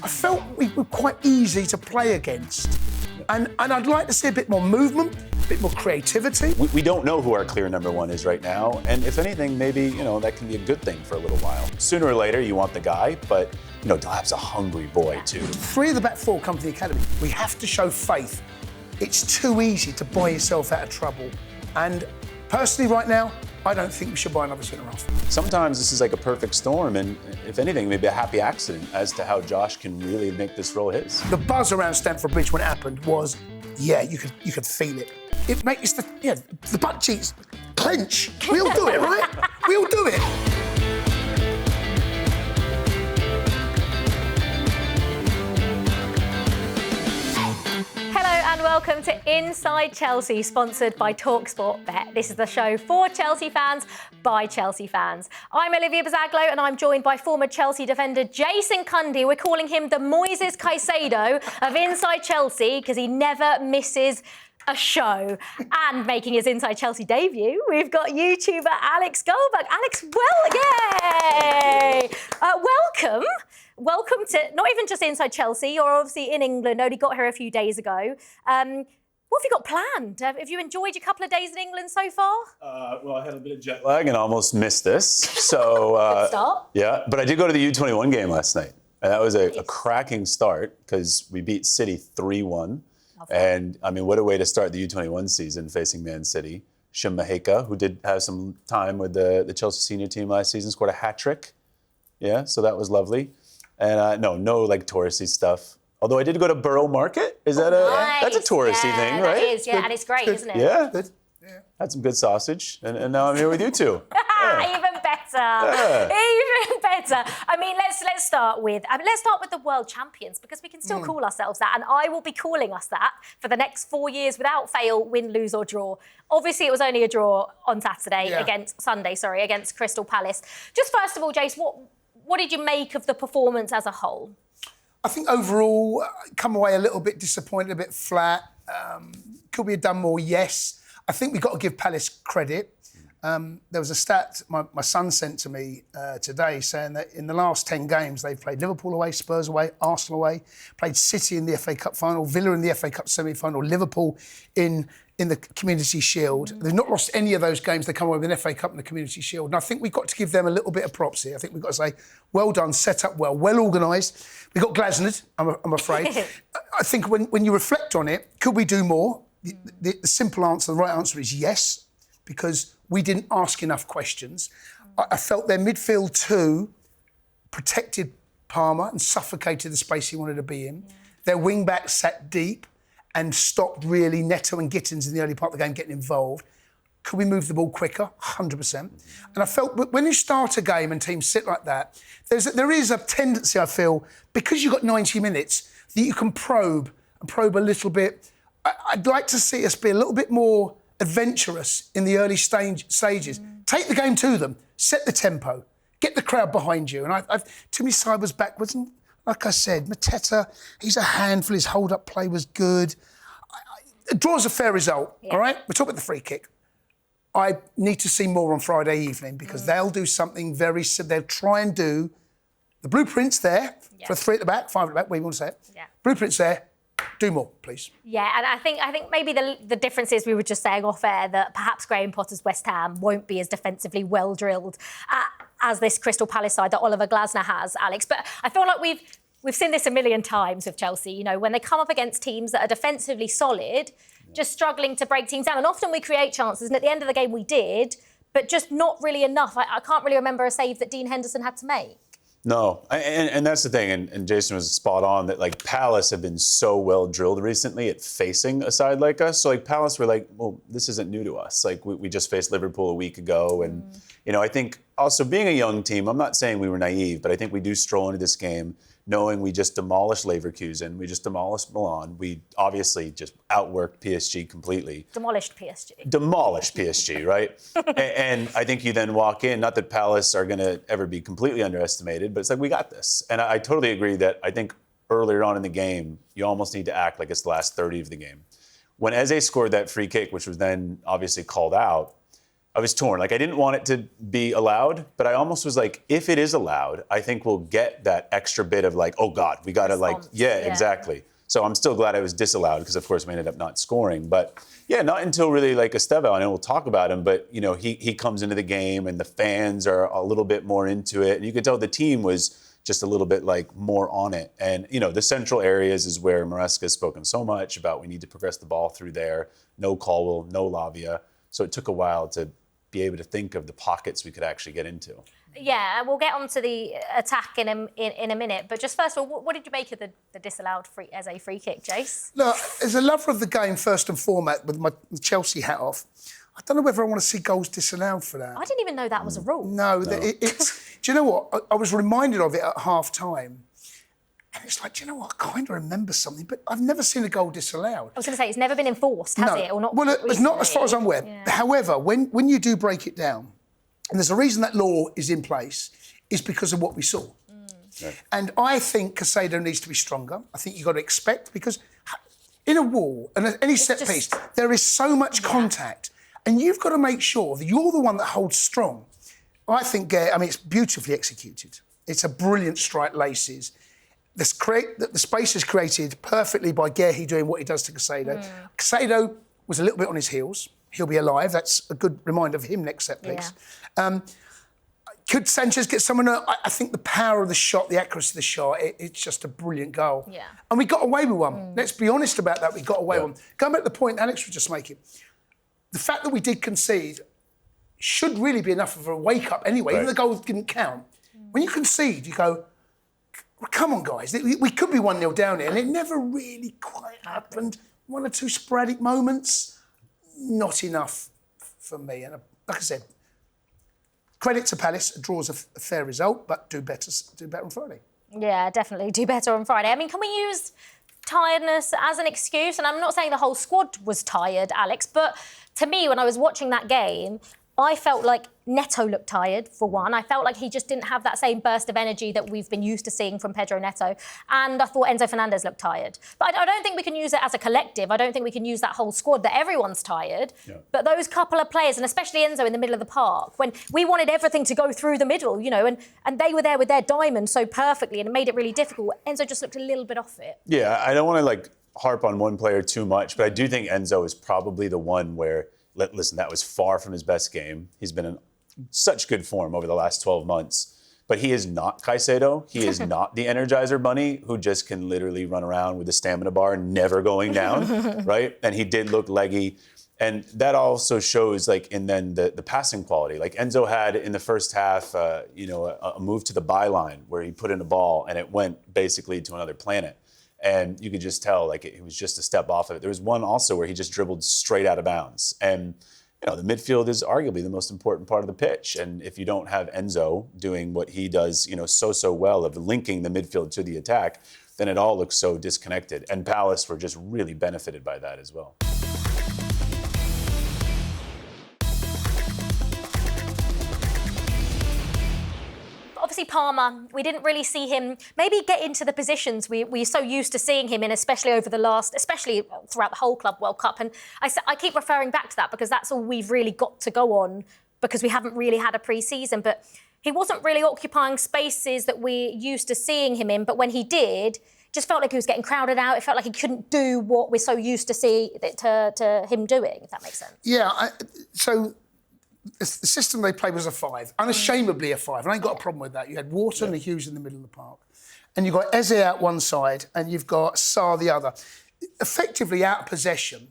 I felt we were quite easy to play against. And I'd like to see a bit more movement, a bit more creativity. We don't know who our clear number one is right now. And if anything, maybe, that can be a good thing for a little while. Sooner or later, you want the guy, but, Delap's a hungry boy, too. 3 of the back 4 come from the academy. We have to show faith. It's too easy to buy yourself out of trouble. And personally, right now, I don't think we should buy another centre-half. Sometimes this is like a perfect storm, and if anything, maybe a happy accident as to how Josh can really make this role his. The buzz around Stamford Bridge when it happened was, you could feel it. It makes the butt cheeks clench. We all do it, right? We all do it. And welcome to Inside Chelsea, sponsored by talkSPORT Bet. This is the show for Chelsea fans, by Chelsea fans. I'm Olivia Buzaglo, and I'm joined by former Chelsea defender Jason Cundy. We're calling him the Moises Caicedo of Inside Chelsea because he never misses a show. And making his Inside Chelsea debut, we've got YouTuber Alex Goldberg. Alex, yay! Welcome to not even just Inside Chelsea. You're obviously in England, only got here a few days ago. What have you got planned? Have you enjoyed your couple of days in England so far? Well, I had a bit of jet lag and almost missed this. So, good start. Yeah, but I did go to the U21 game last night. And that was a cracking start because we beat City 3-1. And, what a way to start the U21 season facing Man City. Shim Maheka, who did have some time with the Chelsea senior team last season, scored a hat-trick. Yeah, so that was lovely. And no like touristy stuff. Although I did go to Borough Market. Is that nice. That's a touristy thing, right? That is, yeah, and it's great, isn't it? Yeah. Had some good sausage, and now I'm here with you two. Yeah. Even better. Yeah. Even better. Let's start with the world champions, because we can still call ourselves that, and I will be calling us that for the next 4 years without fail, win, lose or draw. Obviously, it was only a draw on Sunday against Crystal Palace. Just first of all, Jace, what did you make of the performance as a whole? I think overall, come away a little bit disappointed, a bit flat. Could we have done more? Yes. I think we've got to give Palace credit. There was a stat my son sent to me today saying that in the last 10 games, they've played Liverpool away, Spurs away, Arsenal away, played City in the FA Cup final, Villa in the FA Cup semi-final, Liverpool in the Community Shield. They've not lost any of those games. They come away with an FA Cup and the Community Shield. And I think we've got to give them a little bit of props here. I think we've got to say, well done, set up well organised. We got Glasned, I'm afraid. I think when you reflect on it, could we do more? The simple answer, the right answer is yes, because we didn't ask enough questions. I felt their midfield 2 protected Palmer and suffocated the space he wanted to be in. Yeah. Their wing-backs sat deep and stopped really Neto and Gittens in the early part of the game getting involved. Could we move the ball quicker? 100%. And I felt when you start a game and teams sit like that, there is a tendency, I feel, because you've got 90 minutes, that you can probe a little bit. I'd like to see us be a little bit more adventurous in the early stages. Take the game to them, set the tempo, get the crowd behind you. And I've too many sidewars backwards. And like I said, Mateta, he's a handful. His hold-up play was good. A draw's a fair result, all right? We're talking about the free kick. I need to see more on Friday evening because they'll do something they'll try and do the blueprints there for 3 at the back, 5 at the back, where you want to say it. Yeah. Blueprints there. Do more, please. Yeah, and I think maybe the difference is we were just saying off air that perhaps Graham Potter's West Ham won't be as defensively well drilled as this Crystal Palace side that Oliver Glasner has, Alex. But I feel like we've seen this a million times with Chelsea. When they come up against teams that are defensively solid, just struggling to break teams down, and often we create chances, and at the end of the game we did, but just not really enough. I can't really remember a save that Dean Henderson had to make. No, and that's the thing, and Jason was spot on that, Palace have been so well drilled recently at facing a side like us. So, Palace were well, this isn't new to us. We just faced Liverpool a week ago. And, I think also being a young team, I'm not saying we were naive, but I think we do stroll into this game knowing we just demolished Leverkusen, we just demolished Milan. We obviously just outworked PSG completely. Demolished PSG, right? And I think you then walk in, not that Palace are going to ever be completely underestimated, but it's we got this. And I totally agree that I think earlier on in the game, you almost need to act like it's the last 30 of the game. When Eze scored that free kick, which was then obviously called out, I was torn. Like, I didn't want it to be allowed, but I almost was like, if it is allowed, I think we'll get that extra bit of like, oh God, we got to like, yeah, exactly. So I'm still glad it was disallowed because, of course, we ended up not scoring. But yeah, not until really like Estevão, and we'll talk about him, but you know, he comes into the game and the fans are a little bit more into it. And you could tell the team was just a little bit like more on it. And, you know, the central areas is where Maresca has spoken so much about we need to progress the ball through there. No Caldwell, no Lavia. So it took a while to be able to think of the pockets we could actually get into. Yeah, we'll get onto the attack in a minute. But just first of all, what did you make of the disallowed free kick, Jace? Look, as a lover of the game, first and foremost, with my Chelsea hat off, I don't know whether I want to see goals disallowed for that. I didn't even know that was a rule. No. It's. Do you know what? I was reminded of it at half-time. And it's like, do you know what? I kind of remember something, but I've never seen a goal disallowed. I was going to say, it's never been enforced, has it? Or not? Well, it's not as far as I'm aware. Yeah. However, when you do break it down, and there's a reason that law is in place, is because of what we saw. Yeah. And I think Caicedo needs to be stronger. I think you've got to expect, because in a wall, and any set piece, there is so much contact, and you've got to make sure that you're the one that holds strong. I think, it's beautifully executed. It's a brilliant strike, laces. The space is created perfectly by Guehi doing what he does to Caicedo. Caicedo was a little bit on his heels. He'll be alive. That's a good reminder of him next set piece. Yeah. Could Sanchez get someone? I think the power of the shot, the accuracy of the shot, it's just a brilliant goal. Yeah. And we got away with one. Let's be honest about that. We got away with one. Going back to the point Alex was just making, the fact that we did concede should really be enough of a wake-up anyway. Even the goals didn't count. When you concede, you go, well, come on, guys. We could be 1-0 down here, and it never really quite happened. One or two sporadic moments, not enough for me. And like I said, credit to Palace, a draw is a fair result, but do better on Friday. Yeah, definitely do better on Friday. I mean, can we use tiredness as an excuse? And I'm not saying the whole squad was tired, Alex, but to me, when I was watching that game, I felt like Neto looked tired, for one. I felt like he just didn't have that same burst of energy that we've been used to seeing from Pedro Neto. And I thought Enzo Fernandez looked tired. But I don't think we can use it as a collective. I don't think we can use that whole squad that everyone's tired. Yeah. But those couple of players, and especially Enzo in the middle of the park, when we wanted everything to go through the middle, you know, and they were there with their diamond so perfectly and it made it really difficult. Enzo just looked a little bit off it. Yeah, I don't want to harp on one player too much, but I do think Enzo is probably the one where, listen, that was far from his best game. He's been in such good form over the last 12 months. But he is not Caicedo. He is not the Energizer Bunny who just can literally run around with a stamina bar never going down, right? And he did look leggy. And that also shows, in then the passing quality. Like Enzo had in the first half, a move to the byline where he put in a ball and it went basically to another planet. And you could just tell, it was just a step off of it. There was one also where he just dribbled straight out of bounds. And, the midfield is arguably the most important part of the pitch. And if you don't have Enzo doing what he does, so well of linking the midfield to the attack, then it all looks so disconnected. And Palace were just really benefited by that as well. Obviously, Palmer, we didn't really see him maybe get into the positions we're so used to seeing him in, especially throughout the whole Club World Cup. And I keep referring back to that because that's all we've really got to go on because we haven't really had a pre-season. But he wasn't really occupying spaces that we're used to seeing him in. But when he did, it just felt like he was getting crowded out. It felt like he couldn't do what we're so used to see to him doing, if that makes sense. Yeah, the system they played was a 5, unashamedly a 5. And I ain't got a problem with that. You had Wharton and Hughes in the middle of the park. And you've got Eze out one side and you've got Sarr the other. Effectively out of possession,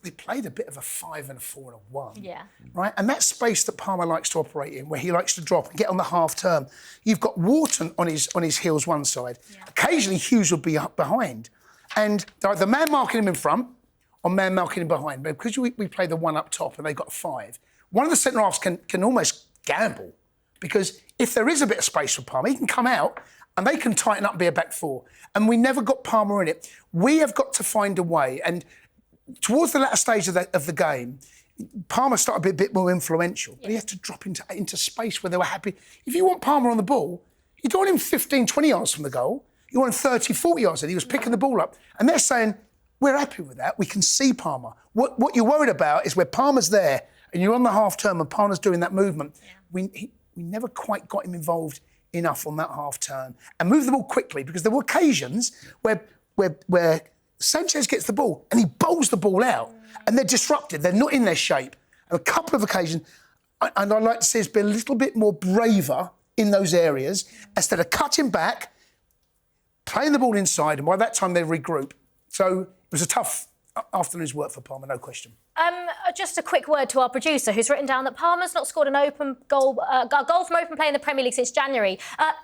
they played a bit of a 5 and a 4 and a 1. Yeah. Right? And that space that Palmer likes to operate in, where he likes to drop and get on the half turn, you've got Wharton on his heels one side. Yeah. Occasionally Hughes would be up behind. And they're either man marking him in front or man marking him behind. But because we play the one up top and they got a 5, one of the centre-halves can almost gamble because if there is a bit of space for Palmer, he can come out and they can tighten up and be a back 4. And we never got Palmer in it. We have got to find a way. And towards the latter stage of the game, Palmer started to be a bit more influential. But he had to drop into space where they were happy. If you want Palmer on the ball, you don't want him 15, 20 yards from the goal. You want him 30, 40 yards. And he was picking the ball up. And they're saying, we're happy with that. We can see Palmer. What you're worried about is where Palmer's there and you're on the half turn and Palmer's doing that movement, we never quite got him involved enough on that half turn and move the ball quickly, because there were occasions where Sanchez gets the ball and he bowls the ball out and they're disrupted, they're not in their shape. And a couple of occasions, and I'd like to see us be a little bit more braver in those areas, instead of cutting back, playing the ball inside, and by that time they regroup. So it was a tough afternoon's work for Palmer, no question. Just a quick word to our producer, who's written down that Palmer's not scored an open goal, goal from open play in the Premier League since January.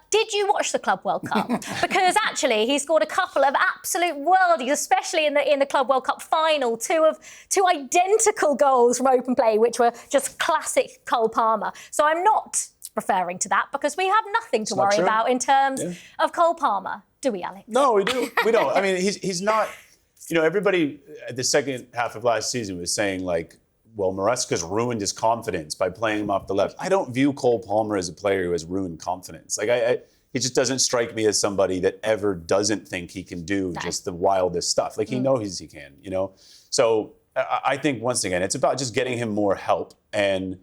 Did you watch the Club World Cup? Because actually, he scored a couple of absolute worldies, especially in the Club World Cup final. Two identical goals from open play, which were just classic Cole Palmer. So I'm not referring to that, because we have nothing to worry about in terms of Cole Palmer, do we, Alex? No, we do. We don't. I mean, he's not. You know, everybody at the second half of last season was saying, like, well, Maresca's ruined his confidence by playing him off the left. I don't view Cole Palmer as a player who has ruined confidence. Like, he just doesn't strike me as somebody that ever doesn't think he can do just the wildest stuff. Like, he knows he can, you know? So I think, once again, it's about just getting him more help. And,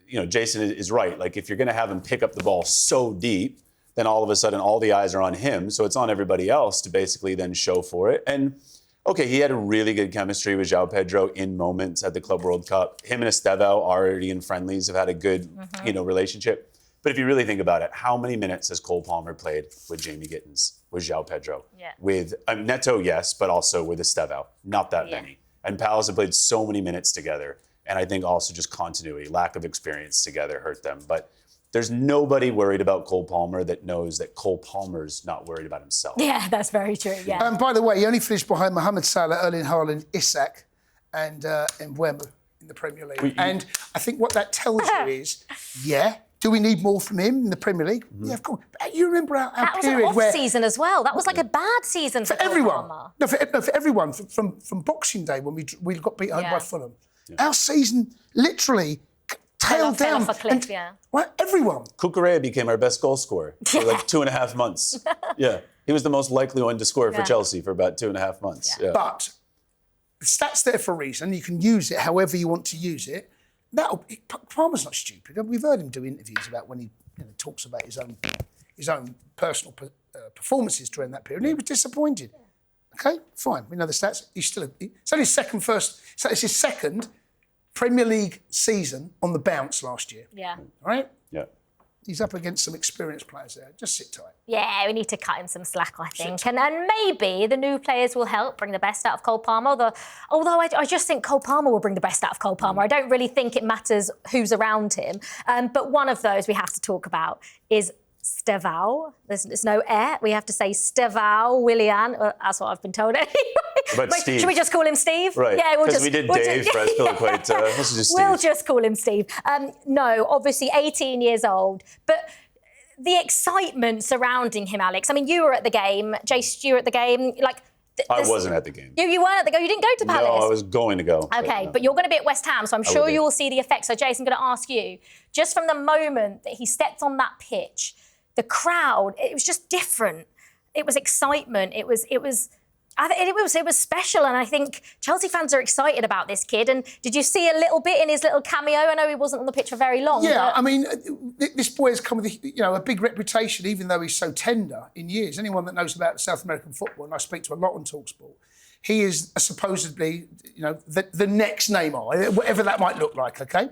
you know, Jason is right. Like, if you're going to have him pick up the ball so deep, then all of a sudden all the eyes are on him. So it's on everybody else to basically then show for it. And, okay, he had a really good chemistry with João Pedro in moments at the Club World Cup. Him and Estevão, already in friendlies, have had a good, relationship. But if you really think about it, how many minutes has Cole Palmer played with Jamie Gittens, with João Pedro? Yeah. With Neto, yes, but also with Estevão, not that many. And Palace have played so many minutes together. And I think also just continuity, lack of experience together hurt them. But there's nobody worried about Cole Palmer that knows that Cole Palmer's not worried about himself. Yeah, that's very true, yeah. And by the way, he only finished behind Mohamed Salah, Erling Haaland, Isak and Mbeumo in the Premier League. And I think what that tells you is, do we need more from him in the Premier League? Yeah, of course. But you remember our that period was an off season as well. That was like a bad season for everyone. Palmer. No, for everyone. From Boxing Day when we got beat home by Fulham. Our season literally tailed down. Off a cliff, Right, everyone. Cucurella became our best goal scorer for like 2.5 months. He was the most likely one to score for Chelsea for about 2.5 months. But the stats there for a reason. You can use it however you want to use it. Palmer's not stupid. We've heard him do interviews about when he talks about his own personal performances during that period. And he was disappointed. Okay, fine. We know the stats. It's only it's his second Premier League season on the bounce last year. Yeah. All right? Yeah. He's up against some experienced players there. Just sit tight. Yeah, we need to cut him some slack, I think. And maybe the new players will help bring the best out of Cole Palmer. Although I just think Cole Palmer will bring the best out of Cole Palmer. I don't really think it matters who's around him. But one of those we have to talk about is Estevão. There's no air. We have to say Estevão Willian. That's what I've been told anyway. But Steve. Should we just call him Steve? Right. Yeah, because we did Dave for Aspilicueta. Let's just Steve. We'll just call him Steve. No, obviously 18 years old. But the excitement surrounding him, Alex. I mean, you were at the game. Jace, you were at the game. I wasn't at the game. You weren't at the game? You didn't go to Palace? No, I was going to go. Okay, but you're going to be at West Ham, so I'm sure you'll see the effects. So, Jason, I'm going to ask you, just from the moment that he stepped on that pitch, the crowd, it was just different. It was excitement. It was special, and I think Chelsea fans are excited about this kid. And did you see a little bit in his little cameo? I know he wasn't on the pitch for very long. Yeah, I mean, this boy has come with a big reputation, even though he's so tender in years. Anyone that knows about South American football, and I speak to a lot on talkSPORT, he is supposedly, the next Neymar, whatever that might look like. Okay.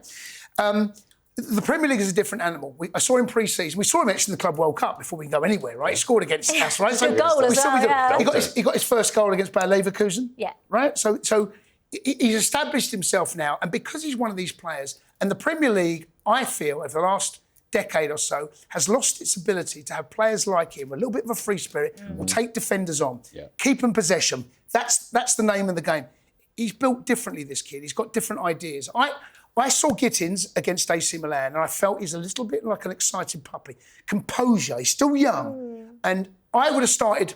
The Premier League is a different animal. I saw him pre-season. We saw him actually in the Club World Cup before we can go anywhere, right? He scored against us, right? So goal as well, he got his first goal against Bayer Leverkusen. Yeah. Right? So he's established himself now. And because he's one of these players, and the Premier League, I feel, over the last decade or so, has lost its ability to have players like him, a little bit of a free spirit, will take defenders on, keep in possession. That's the name of the game. He's built differently, this kid. He's got different ideas. I saw Gittens against AC Milan, and I felt he's a little bit like an excited puppy. Composure. He's still young. And I would have started...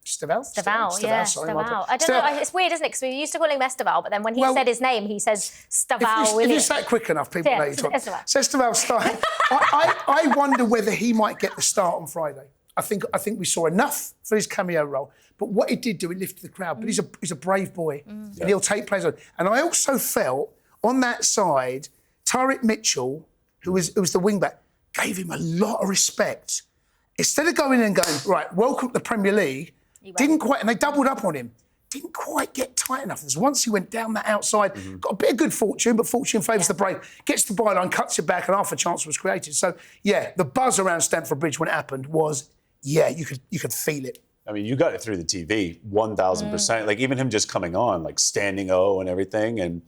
Estevão? Estevão. I don't know. It's weird, isn't it? Because we used to call him Estevão, but then when he said his name, he says Estevão Willian. If you say it quick enough, people know you're talking. So Estevão started. I wonder whether he might get the start on Friday. I think we saw enough for his cameo role. But what he did do, he lifted the crowd. But he's a brave boy. And he'll take players on. And I also felt on that side, Tyrick Mitchell, who was the wing-back, gave him a lot of respect. Instead of going in and going, right, welcome to the Premier League, didn't quite, and they doubled up on him, didn't quite get tight enough. There's once he went down that outside, got a bit of good fortune, but fortune favours the brave, gets the byline, cuts it back, and half a chance was created. So, yeah, the buzz around Stamford Bridge when it happened was, yeah, you could feel it. I mean, you got it through the TV, 1,000%. Like, even him just coming on, like, standing O and everything. And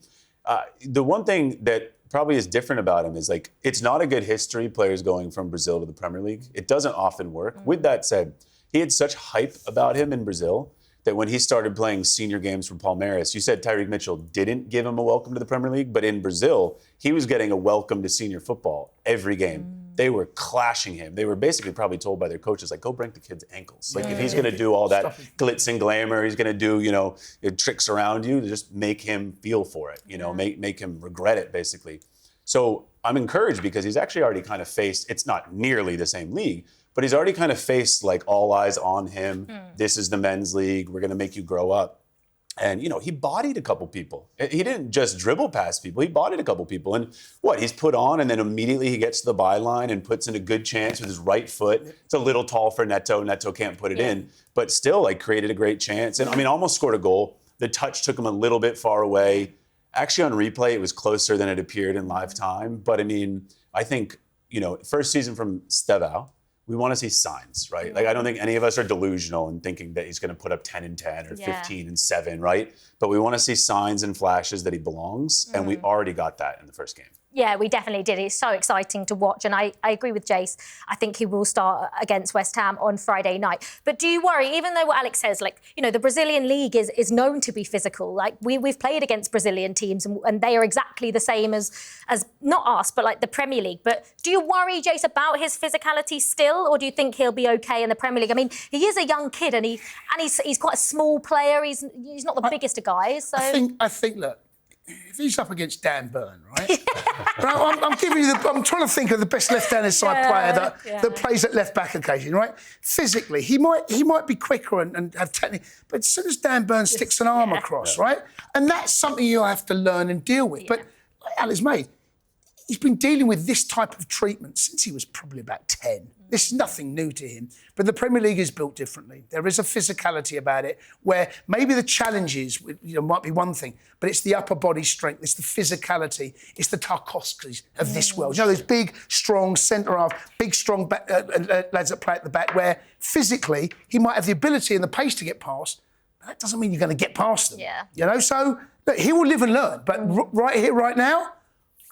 the one thing that probably is different about him is, like, it's not a good history, players going from Brazil to the Premier League. It doesn't often work. With that said, he had such hype about him in Brazil that when he started playing senior games for Palmeiras, you said Tyrick Mitchell didn't give him a welcome to the Premier League, but in Brazil, he was getting a welcome to senior football every game. They were clashing him. They were basically probably told by their coaches, like, go break the kid's ankles. Like, if he's going to do all that glitz and glamour, he's going to do, tricks around you, to just make him feel for it, make him regret it, basically. So I'm encouraged because he's actually already kind of faced, it's not nearly the same league, but he's already kind of faced, like, all eyes on him. This is the men's league. We're going to make you grow up. And, he bodied a couple people. He didn't just dribble past people. He bodied a couple people. And he's put on, and then immediately he gets to the byline and puts in a good chance with his right foot. It's a little tall for Neto. Neto can't put it in. But still, like, created a great chance. And, almost scored a goal. The touch took him a little bit far away. Actually, on replay, it was closer than it appeared in live time. But, I think, first season from Estevão, we want to see signs, right? Like, I don't think any of us are delusional in thinking that he's going to put up 10 and 10 or 15 and 7, right? But we want to see signs and flashes that he belongs, and we already got that in the first game. Yeah, we definitely did. It's so exciting to watch. And I agree with Jace. I think he will start against West Ham on Friday night. But do you worry, even though what Alex says, like, the Brazilian league is known to be physical. Like, we've played against Brazilian teams and they are exactly the same as not us, but like the Premier League. But do you worry, Jace, about his physicality still? Or do you think he'll be okay in the Premier League? I mean, he is a young kid and he's quite a small player. He's not the biggest of guys. So I think, look, if he's up against Dan Burn, right? I'm trying to think of the best left-handed side player that plays at left back occasionally, right? Physically, he might be quicker and have technique, but as soon as Dan Burn sticks an arm across, right? And that's something you'll have to learn and deal with. But like Alex made, he's been dealing with this type of treatment since he was probably about 10. This is nothing new to him. But the Premier League is built differently. There is a physicality about it where maybe the challenges might be one thing, but it's the upper body strength, it's the physicality, it's the Tarkovskis of this world. Those big, strong centre-half, big, strong lads that play at the back where physically he might have the ability and the pace to get past, but that doesn't mean you're going to get past them. Yeah. So look, he will live and learn. But right here, right now,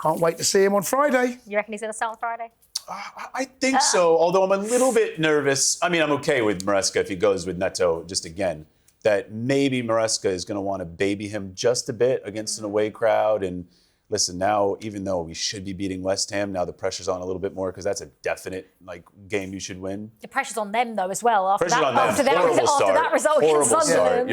can't wait to see him on Friday. You reckon he's going to start on Friday? I think so, although I'm a little bit nervous. I'm okay with Maresca if he goes with Neto just again, that maybe Maresca is going to want to baby him just a bit against an away crowd. And listen, now, even though we should be beating West Ham, now the pressure's on a little bit more because that's a definite game you should win. The pressure's on them, though, as well. After that result Horrible against start. Sunderland.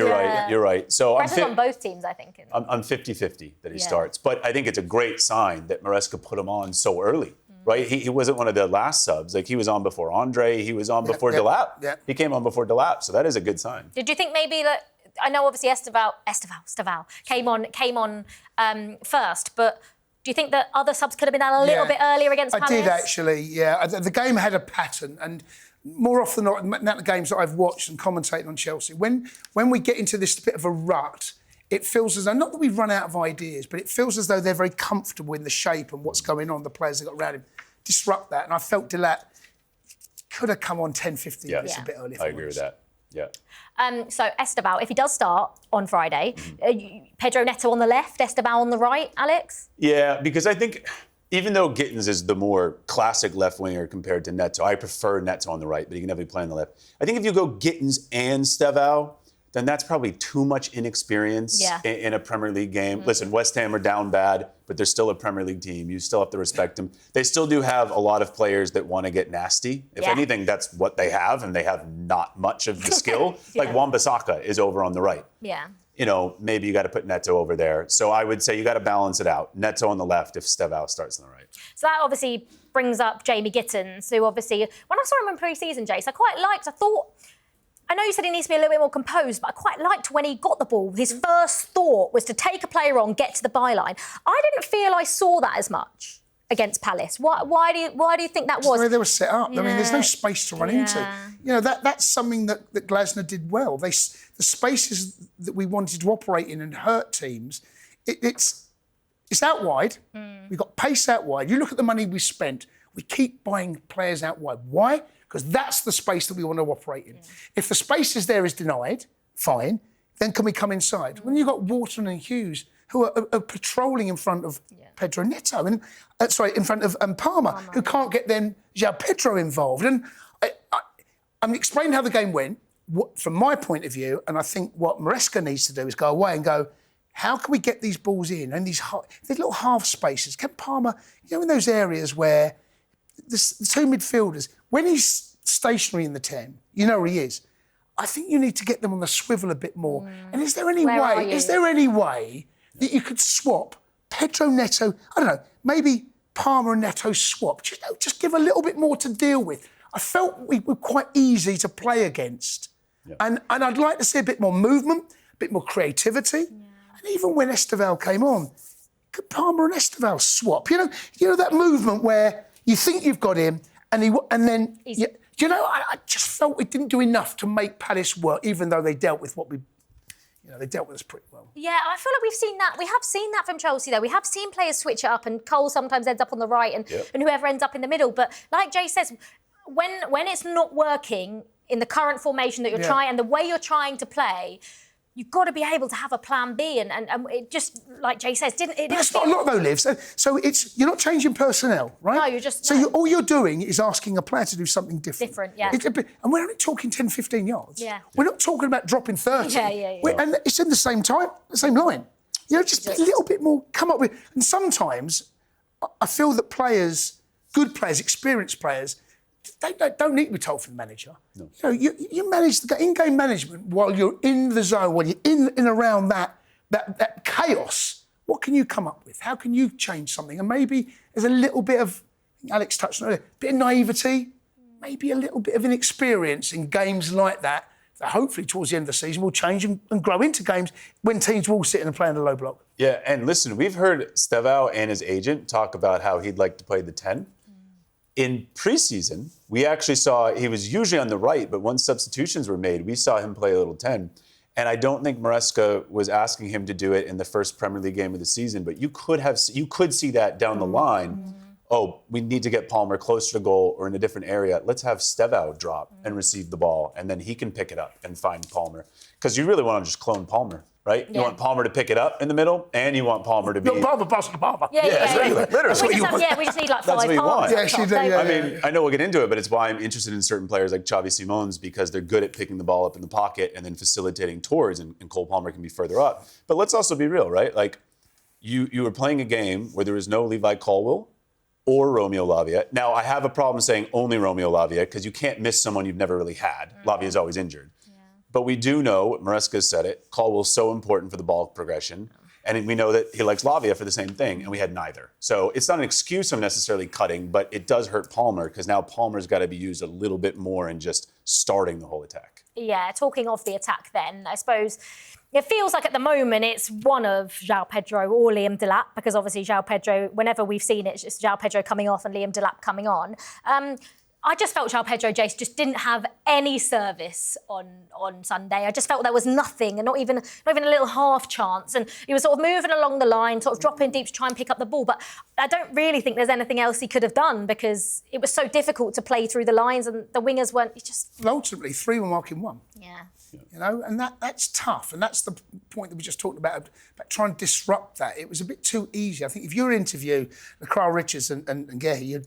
You're right. So pressure's on both teams, I think. I'm 50-50 that he starts. But I think it's a great sign that Maresca put him on so early. Right, he wasn't one of the last subs. Like, he was on before Andre. He was on before Delap. Yeah. He came on before Delap, so that is a good sign. Did you think maybe that? I know obviously Estevão came on first, but do you think that other subs could have been done a little bit earlier against Palace? I did actually. Yeah, the game had a pattern, and more often than not, the games that I've watched and commentated on Chelsea, when we get into this bit of a rut, it feels as though, not that we've run out of ideas, but it feels as though they're very comfortable in the shape and what's going on, the players they've got around him. Disrupt that. And I felt Delap could have come on 10, 15 minutes a bit earlier. I agree with that. Yeah. So Estevão, if he does start on Friday, Pedro Neto on the left, Estevão on the right, Alex? Yeah, because I think even though Gittens is the more classic left winger compared to Neto, I prefer Neto on the right, but he can definitely play on the left. I think if you go Gittens and Estevão, then that's probably too much inexperience in a Premier League game. Listen, West Ham are down bad, but they're still a Premier League team. You still have to respect them. They still do have a lot of players that want to get nasty. If anything, that's what they have, and they have not much of the skill. Like Wan-Bissaka is over on the right. Yeah. Maybe you got to put Neto over there. So I would say you got to balance it out. Neto on the left if Estevão starts on the right. So that obviously brings up Jamie Gittens, who obviously, when I saw him in pre-season, Jace, I quite liked. I know you said he needs to be a little bit more composed, but I quite liked when he got the ball. His first thought was to take a player on, get to the byline. I didn't feel I saw that as much against Palace. Why do you think that was? The way they were set up. I mean, there's no space to run into. You know, that's something that Glasner did well. The spaces that we wanted to operate in and hurt teams, it's out wide. We've got pace out wide. You look at the money we spent. We keep buying players out wide. Why? Because that's the space that we want to operate in. If the space is denied, fine, then can we come inside? When you've got Wharton and Hughes who are patrolling in front of Pedro Neto, and in front of Palmer, who can't get then João Pedro involved. And I'm explaining how the game went from my point of view, and I think what Maresca needs to do is go away and go, how can we get these balls in and these little half spaces? Can Palmer, in those areas where the two midfielders, when he's stationary in the 10, where he is, I think you need to get them on the swivel a bit more. And is there any way that you could swap Pedro Neto, I don't know, maybe Palmer and Neto swap, just give a little bit more to deal with. I felt we were quite easy to play against. Yeah. And I'd like to see a bit more movement, a bit more creativity. Yeah. And even when Estevão came on, could Palmer and Estevão swap? You know that movement where you think you've got him, and then I just felt we didn't do enough to make Palace work, even though they dealt with they dealt with us pretty well. Yeah, I feel like we've seen that. We have seen that from Chelsea, though. We have seen players switch it up, and Cole sometimes ends up on the right, and whoever ends up in the middle. But like Jay says, when it's not working in the current formation that you're trying and the way you're trying to play, you've got to be able to have a plan B, and it just, like Jay says, That's not a lot though, Liv. So you're not changing personnel, right? No, you're just... So all you're doing is asking a player to do something different. Yeah. And we're only talking 10, 15 yards. Yeah. We're not talking about dropping 30. Yeah. And it's in the same line. Just a little bit more, come up with... And sometimes I feel that good players, experienced players, they don't need to be told from the manager. No. You manage the in-game management while you're in the zone, while you're in and around that chaos. What can you come up with? How can you change something? And maybe there's a little bit of, Alex touched on it, a bit of naivety, maybe a little bit of inexperience in games like that hopefully towards the end of the season will change and grow into games when teams will sit in and play in the low block. Yeah, and listen, we've heard Estevão and his agent talk about how he'd like to play the 10. In preseason, we actually saw he was usually on the right, but once substitutions were made, we saw him play a little 10. And I don't think Maresca was asking him to do it in the first Premier League game of the season, but you could see that down the line. Oh, we need to get Palmer closer to goal or in a different area. Let's have Estevão drop and receive the ball, and then he can pick it up and find Palmer. Because you really want to just clone Palmer, right? Yeah. You want Palmer to pick it up in the middle, and you want Palmer to be... Palmer. Literally. We just need like 5 Palmers. I mean, I know we'll get into it, but it's why I'm interested in certain players like Xavi Simons, because they're good at picking the ball up in the pocket and then facilitating towards, and Cole Palmer can be further up. But let's also be real, right? Like, you were playing a game where there was no Levi Colwill or Romeo Lavia. Now, I have a problem saying only Romeo Lavia because you can't miss someone you've never really had. Lavia's always injured. Yeah. But we do know, Maresca said it, Colwill's so important for the ball progression. And we know that he likes Lavia for the same thing, and we had neither. So it's not an excuse of necessarily cutting, but it does hurt Palmer because now Palmer's got to be used a little bit more in just starting the whole attack. Yeah, talking of the attack then, I suppose it feels like at the moment it's one of João Pedro or Liam Delap, because obviously João Pedro, whenever we've seen it, it's just João Pedro coming off and Liam Delap coming on. I just felt João Pedro, Jace, just didn't have any service on Sunday. I just felt there was nothing, and not even a little half chance. And he was sort of moving along the line, sort of dropping deep to try and pick up the ball. But I don't really think there's anything else he could have done because it was so difficult to play through the lines, and the wingers weren't. Ultimately, 3 were marking 1. Yeah. And that's tough, and that's the point that we just talked about trying to disrupt that. It was a bit too easy. I think if you were to interview Carl Richards and Gehi,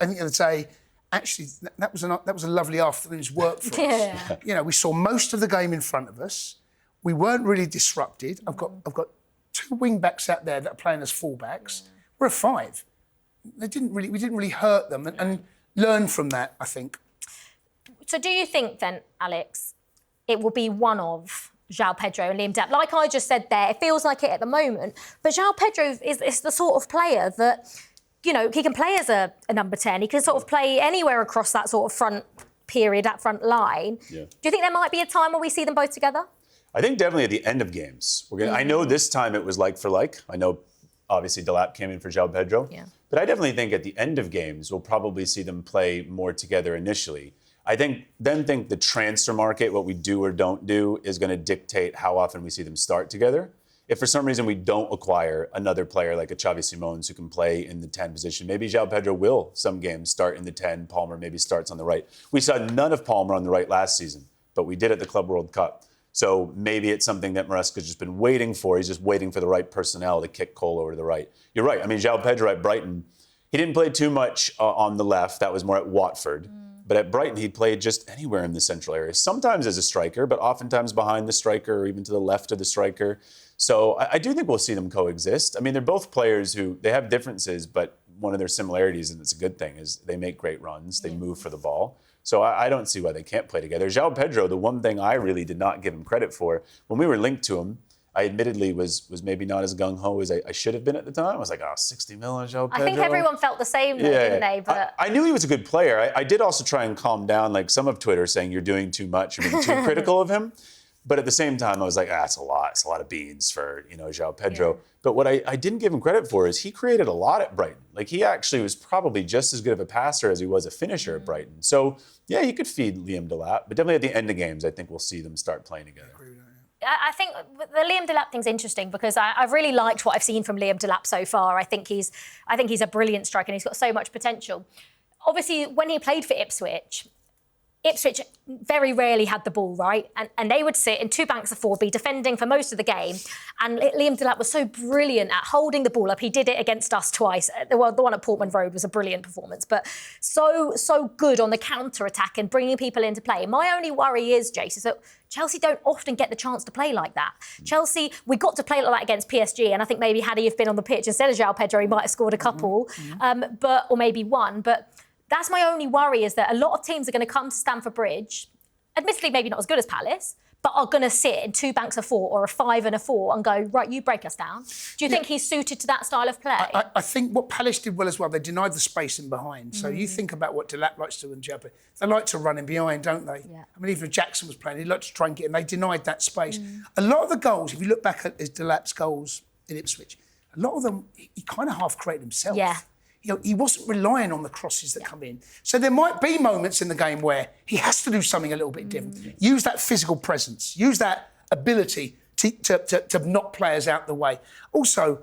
I think they'd say, actually, that was a lovely afternoon's work for us. We saw most of the game in front of us. We weren't really disrupted. I've got 2 wing backs out there that are playing as full-backs. We're a 5. We didn't really hurt them and learn from that, I think. So do you think then, Alex, it will be one of João Pedro and Liam Delap? Like I just said there, it feels like it at the moment. But João Pedro is the sort of player that, he can play as a number 10. He can sort of play anywhere across that sort of period at front line. Yeah. Do you think there might be a time where we see them both together? I think definitely at the end of games. I know this time it was like for like. I know obviously Delap came in for João Pedro. Yeah. But I definitely think at the end of games, we'll probably see them play more together initially. I think the transfer market, what we do or don't do, is going to dictate how often we see them start together. If for some reason we don't acquire another player like a Xavi Simons who can play in the 10 position, maybe João Pedro will some games start in the 10, Palmer maybe starts on the right. We saw none of Palmer on the right last season, but we did at the Club World Cup. So maybe it's something that Maresca's just been waiting for. He's just waiting for the right personnel to kick Cole over to the right. You're right. I mean, João Pedro at Brighton, he didn't play too much on the left. That was more at Watford. But at Brighton, he played just anywhere in the central area. Sometimes as a striker, but oftentimes behind the striker or even to the left of the striker. So I do think we'll see them coexist. I mean, they're both players who, they have differences, but one of their similarities, and it's a good thing, is they make great runs. They move for the ball. So I don't see why they can't play together. João Pedro, the one thing I really did not give him credit for, when we were linked to him, I admittedly was maybe not as gung-ho as I should have been at the time. I was like, 60 mil on João Pedro. I think everyone felt the same, though, didn't they? But I knew he was a good player. I did also try and calm down, like some of Twitter saying you're doing too much, you're being too critical of him. But at the same time, I was like, it's a lot. It's a lot of beans for, João Pedro. Yeah. But what I didn't give him credit for is he created a lot at Brighton. Like, he actually was probably just as good of a passer as he was a finisher at Brighton. So, yeah, he could feed Liam Delap. But definitely at the end of games, I think we'll see them start playing together. I think the Liam Delap thing's interesting because I've really liked what I've seen from Liam Delap so far. I think he's a brilliant striker and he's got so much potential. Obviously, when he played for Ipswich very rarely had the ball, right? And they would sit in two banks of four, be defending for most of the game. And Liam Delap was so brilliant at holding the ball up. He did it against us twice. The one at Portman Road was a brilliant performance, but so good on the counter-attack and bringing people into play. My only worry is, Jace, is that Chelsea don't often get the chance to play like that. Chelsea, we got to play like that against PSG, and I think maybe had he have been on the pitch instead of João Pedro, he might have scored a couple, or maybe one. But that's my only worry, is that a lot of teams are going to come to Stamford Bridge, admittedly maybe not as good as Palace, but are going to sit in two banks of four or a 5 and a 4 and go, right, you break us down. Do you think he's suited to that style of play? I think what Palace did well as well, they denied the space in behind. So you think about what Delap likes to do in Japan. They like to run in behind, don't they? Yeah. I mean, even if Jackson was playing, he liked to try and get in. They denied that space. A lot of the goals, if you look back at Delap's goals in Ipswich, a lot of them, he kind of half created himself. Yeah. He wasn't relying on the crosses that come in. So there might be moments in the game where he has to do something a little bit different. Use that physical presence. Use that ability to knock players out the way. Also,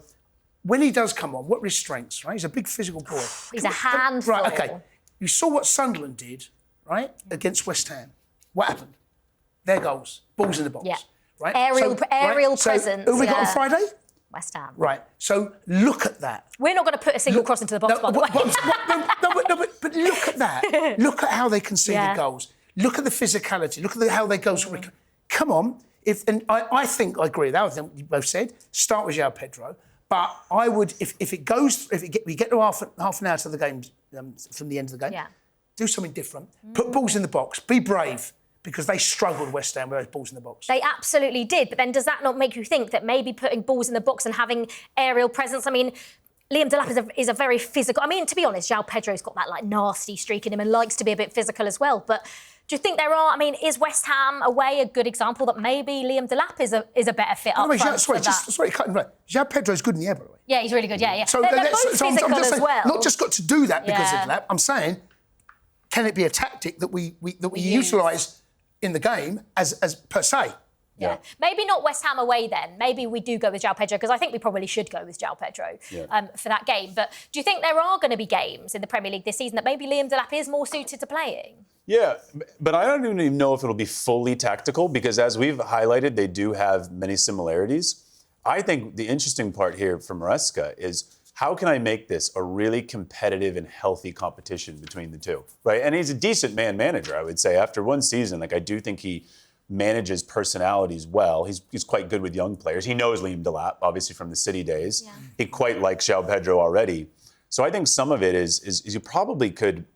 when he does come on, what are his strengths, right? He's a big physical boy. He's a handful. Right, OK. You saw what Sunderland did, right, against West Ham. What happened? Their goals. Balls in the box. Yeah. Right? Aerial presence. So who have we got on Friday? West Ham. Right. So look at that. We're not going to put a single cross into the box, by the way. But look at that. Look at how they conceded goals. Look at the physicality. Look at how they go. Come on. I think I agree with that. I think you both said start with João Pedro. But I would, if we get to half an hour to the game from the end of the game, do something different. Put balls in the box. Be brave. Because they struggled, West Ham, with those balls in the box. They absolutely did. But then does that not make you think that maybe putting balls in the box and having aerial presence, I mean, Liam Delap is a very physical... I mean, to be honest, João Pedro's got that, nasty streak in him and likes to be a bit physical as well. But do you think there are... I mean, is West Ham away a good example that maybe Liam Delap is a better fit up front for that? Sorry, cutting right. João Pedro's good in the air, by the way. Yeah, he's really good, yeah. So they're both physical I'm just as well. Not just got to do that because of Delap. I'm saying, can it be a tactic that we utilise in the game as per se? Yeah. Maybe not West Ham away then. Maybe we do go with João Pedro, because I think we probably should go with João Pedro for that game. But do you think there are going to be games in the Premier League this season that maybe Liam Delap is more suited to playing? Yeah, but I don't even know if it'll be fully tactical, because as we've highlighted, they do have many similarities. I think the interesting part here for Maresca is, how can I make this a really competitive and healthy competition between the two, right? And he's a decent manager, I would say. After one season, I do think he manages personalities well. He's quite good with young players. He knows Liam Delap, obviously, from the City days. Yeah. He quite likes João Pedro already. So I think some of it is you probably could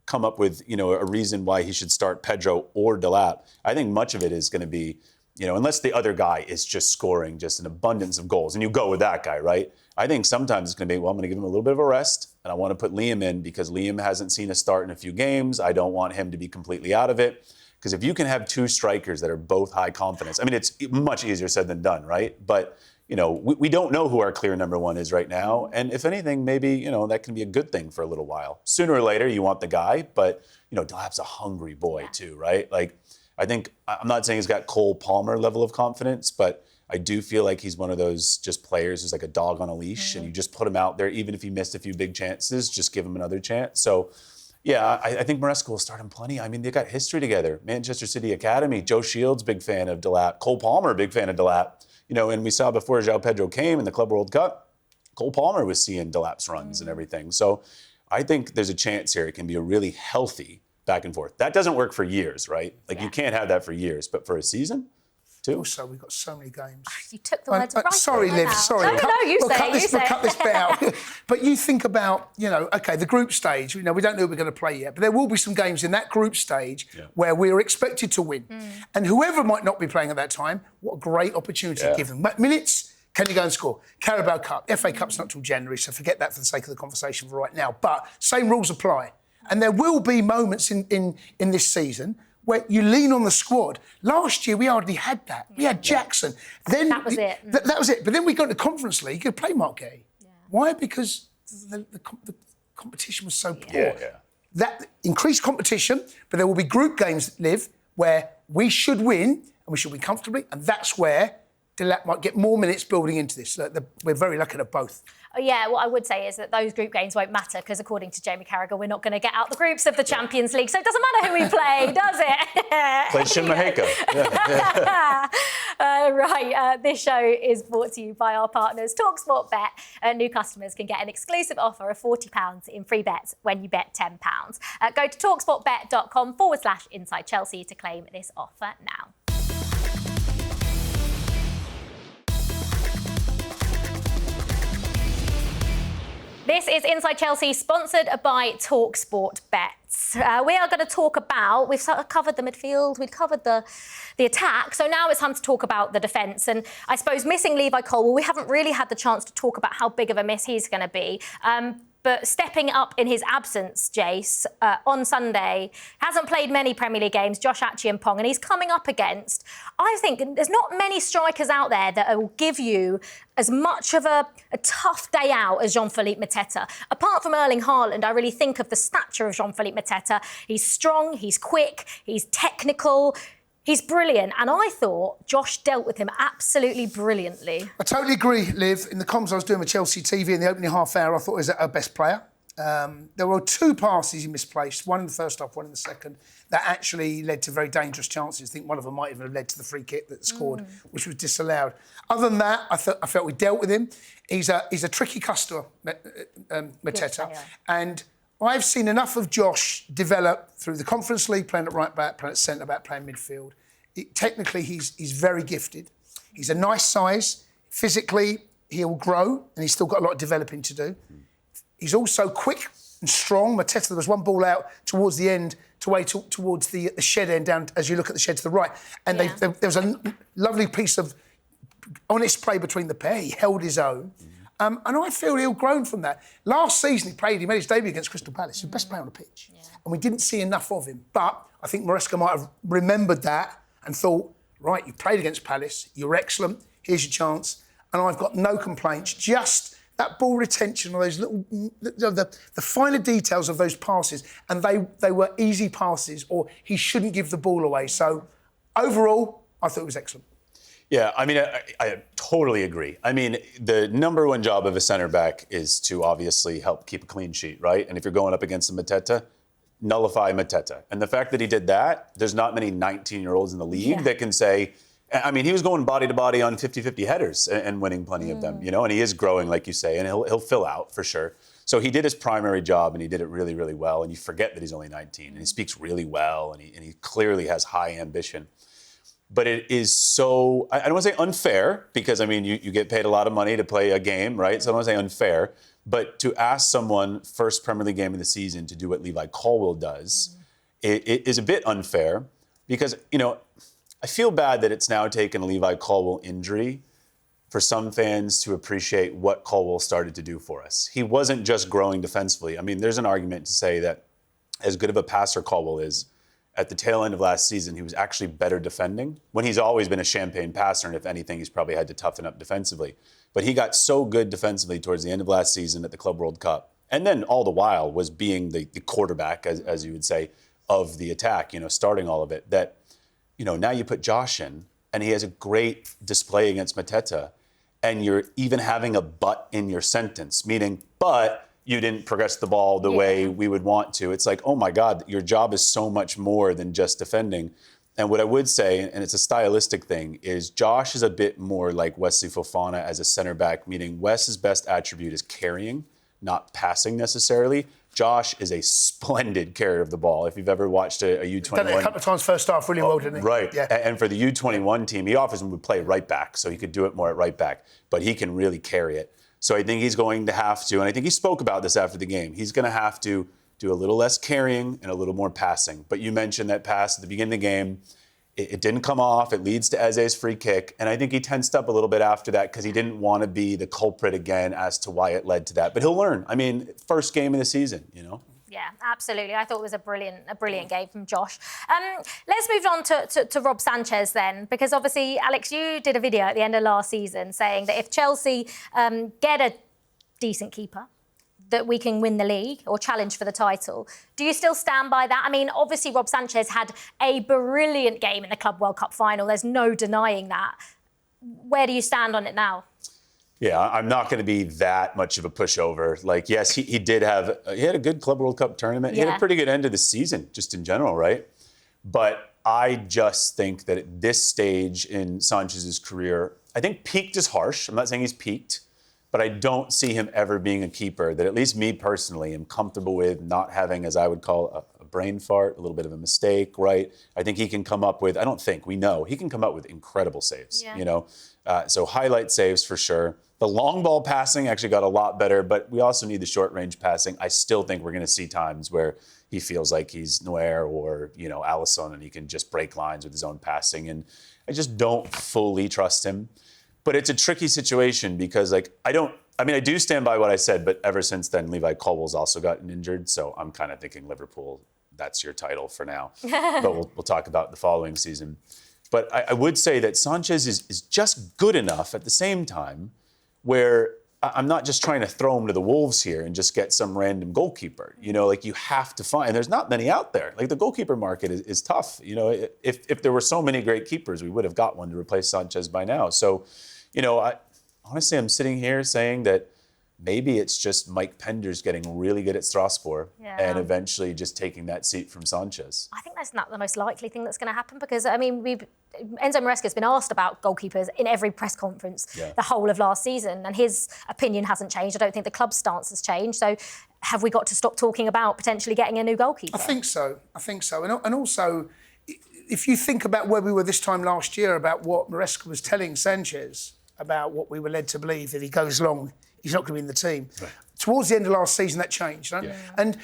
come up with, a reason why he should start Pedro or Delap. I think much of it is going to be, unless the other guy is just scoring just an abundance of goals, and you go with that guy, right? I think sometimes it's going to be, I'm going to give him a little bit of a rest. And I want to put Liam in because Liam hasn't seen a start in a few games. I don't want him to be completely out of it. Because if you can have two strikers that are both high confidence, I mean, it's much easier said than done, right? But, we don't know who our clear number one is right now. And if anything, maybe, that can be a good thing for a little while. Sooner or later, you want the guy, but, Delap's a hungry boy too, right? Like, I think, I'm not saying he's got Cole Palmer level of confidence, but I do feel like he's one of those just players who's like a dog on a leash, and you just put him out there, even if he missed a few big chances, just give him another chance. So, yeah, I think Maresca will start him plenty. I mean, they got history together. Manchester City Academy, Joe Shields, big fan of Delap. Cole Palmer, big fan of Delap. And we saw before João Pedro came in the Club World Cup, Cole Palmer was seeing Delap's runs and everything. So I think there's a chance here it can be a really healthy back and forth. That doesn't work for years, right? Like, you can't have that for years, but for a season? Also, we've got so many games. You took the words right. Sorry, Liv. Sorry. No, you say. We'll cut this bit out. But you think about, okay, the group stage. We don't know who we're going to play yet, but there will be some games in that group stage where we're expected to win, and whoever might not be playing at that time, what a great opportunity to give them minutes. Can you go and score? Carabao Cup, FA Cup's not till January, so forget that for the sake of the conversation for right now. But same rules apply, and there will be moments in this season where you lean on the squad. Last year, we hardly had that. We had Jackson. Then that was it. That was it. But then we got to the Conference League, you could play Mark Gay. Yeah. Why? Because the competition was so poor. That increased competition, but there will be group games, Liv, where we should win, and we should win comfortably, and that's where Delap might get more minutes building into this. We're very lucky at both. Yeah, what I would say is that those group games won't matter because, according to Jamie Carragher, we're not going to get out the groups of the Champions League, so it doesn't matter who we play, does it? Play Shinmaheka. This show is brought to you by our partners, talkSPORT Bet. New customers can get an exclusive offer of £40 in free bets when you bet £10. Go to talksportbet.com/Inside Chelsea to claim this offer now. This is Inside Chelsea, sponsored by talkSPORT Bets. We are going to talk about, we've sort of covered the midfield, we've covered the attack, so now it's time to talk about the defence. And I suppose missing Levi Colwill, we haven't really had the chance to talk about how big of a miss he's going to be. But stepping up in his absence, Jace, on Sunday, hasn't played many Premier League games, Josh Achiampong, and he's coming up against, I think, there's not many strikers out there that will give you as much of a tough day out as Jean-Philippe Mateta. Apart from Erling Haaland, I really think of the stature of Jean-Philippe Mateta. He's strong, he's quick, he's technical, he's brilliant. And I thought Josh dealt with him absolutely brilliantly. I totally agree, Liv. In the comms I was doing with Chelsea TV in the opening half hour, I thought he was our best player. There were two passes he misplaced, one in the first half, one in the second, that actually led to very dangerous chances. I think one of them might even have led to the free kick that scored, which was disallowed. Other than that, I felt we dealt with him. He's a tricky customer, Mateta. Yes, and I've seen enough of Josh develop through the Conference League, playing at right back, playing at centre back, playing midfield. Technically, he's very gifted. He's a nice size. Physically, he'll grow, and he's still got a lot of developing to do. He's also quick and strong. Mateta, there was one ball out towards the end, towards the shed end, down as you look at the shed to the right. And there was a lovely piece of honest play between the pair. He held his own. And I feel he'll grown from that. Last season he made his debut against Crystal Palace. He's the best player on the pitch. Yeah. And we didn't see enough of him. But I think Maresca might have remembered that and thought, right, you played against Palace, you're excellent, here's your chance. And I've got no complaints, just that ball retention, or those little, the finer details of those passes, and they were easy passes, or he shouldn't give the ball away. So overall, I thought it was excellent. Yeah, I mean, I totally agree. I mean, the number one job of a centre back is to obviously help keep a clean sheet, right? And if you're going up against a Mateta, nullify Mateta. And the fact that he did that, there's not many 19-year-olds in the league that can say, I mean, he was going body to body on 50-50 headers and winning plenty of them, and he is growing, like you say, and he'll fill out for sure. So he did his primary job, and he did it really, really well. And you forget that he's only 19, and he speaks really well, and he clearly has high ambition. But it is so, I don't want to say unfair, because, I mean, you get paid a lot of money to play a game, right? So I don't want to say unfair. But to ask someone first Premier League game of the season to do what Levi Colwill does, it is a bit unfair, because, I feel bad that it's now taken a Levi Colwill injury for some fans to appreciate what Colwill started to do for us. He wasn't just growing defensively. I mean, there's an argument to say that as good of a passer Colwill is, at the tail end of last season, he was actually better defending, when he's always been a champagne passer, and if anything, he's probably had to toughen up defensively. But he got so good defensively towards the end of last season at the Club World Cup, and then all the while was being the quarterback, as you would say, of the attack, starting all of it, that, now you put Josh in, and he has a great display against Mateta, and you're even having a but in your sentence, meaning, but you didn't progress the ball the way we would want to. It's like, oh my God, your job is so much more than just defending. And what I would say, and it's a stylistic thing, is Josh is a bit more like Wesley Fofana as a center back, meaning Wes's best attribute is carrying, not passing necessarily. Josh is a splendid carrier of the ball. If you've ever watched a U21... Done it a couple of times first half, really well, didn't he? Right. Yeah. And for the U21 team, he often would play right back, so he could do it more at right back, but he can really carry it. So I think he's going to have to, and I think he spoke about this after the game, he's going to have to do a little less carrying and a little more passing. But you mentioned that pass at the beginning of the game. It didn't come off. It leads to Eze's free kick. And I think he tensed up a little bit after that because he didn't want to be the culprit again as to why it led to that. But he'll learn. I mean, first game of the season, Yeah, absolutely. I thought it was a brilliant game from Josh. Let's move on to Rob Sanchez then, because obviously, Alex, you did a video at the end of last season saying that if Chelsea get a decent keeper, that we can win the league or challenge for the title. Do you still stand by that? I mean, obviously, Rob Sanchez had a brilliant game in the Club World Cup final. There's no denying that. Where do you stand on it now? Yeah, I'm not going to be that much of a pushover. Like, yes, he had a good Club World Cup tournament. He had a pretty good end of the season, just in general, right? But I just think that at this stage in Sanchez's career, I think peaked is harsh. I'm not saying he's peaked, but I don't see him ever being a keeper that at least me personally am comfortable with not having, as I would call, a brain fart, a little bit of a mistake, right? I think he can come up with, we know, he can come up with incredible saves, So highlight saves for sure. The long ball passing actually got a lot better, but we also need the short range passing. I still think we're going to see times where he feels like he's Neuer or, Alisson, and he can just break lines with his own passing. And I just don't fully trust him. But it's a tricky situation because, I do stand by what I said, but ever since then, Levi Colwill's also gotten injured. So I'm kind of thinking Liverpool, that's your title for now. But we'll talk about the following season. But I would say that Sanchez is just good enough at the same time where I'm not just trying to throw him to the wolves here and just get some random goalkeeper. You have to find, and there's not many out there. The goalkeeper market is tough. If there were so many great keepers, we would have got one to replace Sanchez by now. So, honestly, I'm sitting here saying that maybe it's just Mike Pender's getting really good at Strasbourg and eventually just taking that seat from Sanchez. I think that's not the most likely thing that's going to happen because, Enzo Maresca's been asked about goalkeepers in every press conference the whole of last season, and his opinion hasn't changed. I don't think the club's stance has changed. So have we got to stop talking about potentially getting a new goalkeeper? I think so. And also, if you think about where we were this time last year, about what Maresca was telling Sanchez, about what we were led to believe, that he goes long, he's not going to be in the team. Right. Towards the end of last season, that changed. Right? Yeah. And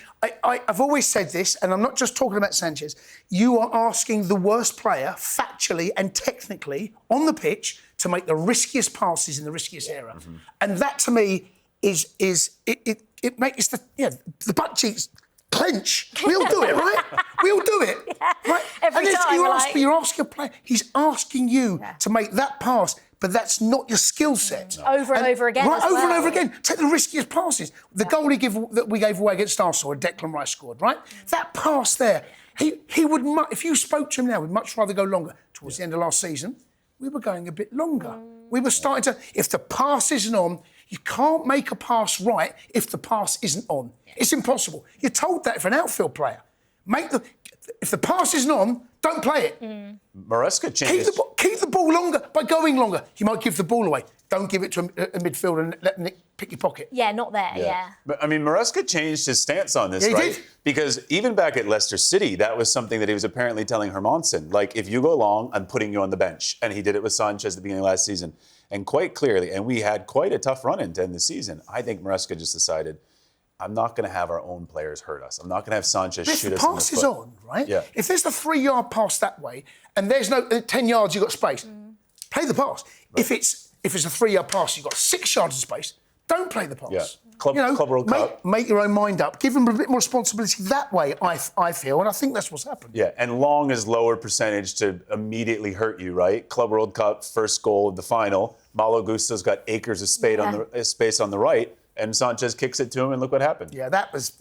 I've always said this, and I'm not just talking about Sanchez. You are asking the worst player, factually and technically, on the pitch, to make the riskiest passes in the riskiest era. Mm-hmm. And that, to me, it makes the butt cheeks clench. We all do it, right? We all do it. Yeah. Right? Every time, you're asking a player, he's asking you to make that pass, but that's not your skill set. No. Over and over again. Right, over and over again. Take the riskiest passes. The goal that we gave away against Arsenal, Declan Rice scored, right? That pass there, he would, if you spoke to him now, would much rather go longer. Towards the end of last season, we were going a bit longer. We were starting to, if the pass isn't on, you can't make a pass right if the pass isn't on. It's impossible. You're told that for an outfield player. If the pass isn't on, don't play it. Maresca changed. Keep the ball longer by going longer. You might give the ball away. Don't give it to a midfielder and let Nick pick your pocket. Yeah, not there, yeah. But, Maresca changed his stance on this, he right? did. Because even back at Leicester City, that was something that he was apparently telling Hermansen. If you go long, I'm putting you on the bench. And he did it with Sanchez at the beginning of last season. And quite clearly, and we had quite a tough run-in to end the season, I think Maresca just decided, I'm not going to have our own players hurt us. I'm not going to have Sanchez shoot us in the foot. If the pass is on, right? Yeah. If there's a 3-yard pass that way and there's no 10 yards, you've got space, play the pass. Right. If it's if it's a 3-yard pass, you've got 6 yards of space, don't play the pass. Yeah. Club World Cup. Make your own mind up. Give them a bit more responsibility that way, I feel, and I think that's what's happened. Yeah, and long is lower percentage to immediately hurt you, right? Club World Cup, first goal of the final. Malo Gusto's got acres of space on the right, and Sanchez kicks it to him, and look what happened. Yeah, that was